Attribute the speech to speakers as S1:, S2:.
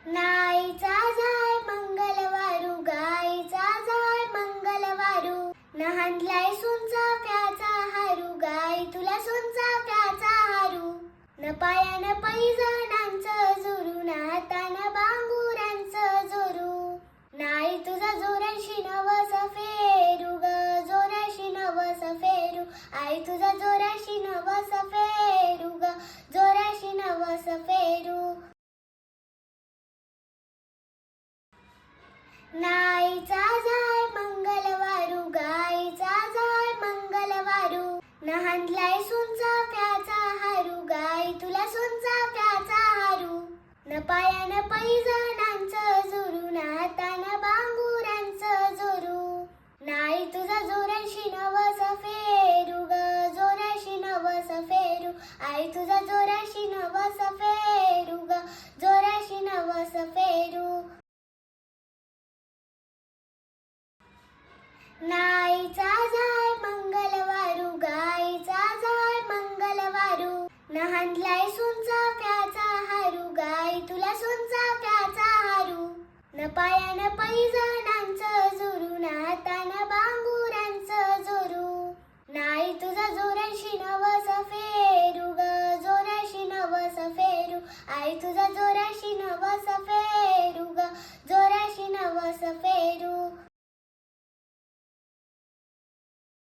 S1: नाईचा जाय मंगलवारू, गाईचा जाय मंगलवारू. नहानलाय सुंचा प्याचा हारू, गाई तुला सुंचा प्याचा हारू. न पायान पैजणांचं जोरू, न हातानं बांगुरांचं जोरू. नाई तुझा जोराशी नवस फेरू ग, जोराशी नवस फेरू. आई तुझा जोराशी नवस फेरू ग, जोराशी नवस फेरू. नाईचा जाय मंगलवारू, गाईचा जाय मंगलवारू. नहानलाय सुंचा प्याचा हारू, गाई तुला सुंचा प्याचा हारू. न पायान पैजणांचं जोरू, न हातानं बांगुरांचं जोरू. नाई तुझा जोराशी नवस फेरू ग, जोराशी नवस फेरू. आई तुझा जोराशी नवस फेरू ग, जोराशी नवस फेरू. नाईचा जाय मंगलवारू, गाईचा जाय मंगलवारू. नहानलाय सुंचा प्याचा हारू, गाई तुला सुंचा प्याचा हारू. न पायान पैजणांचं जोरू, न हातानं बांगुरांचं जोरू. नाई तुझा जोराशी नवस फेरू ग, जोराशी नवस फेरू. आई तुझा जोराशी नवस फेरू ग, जोराशी नवस फेरू.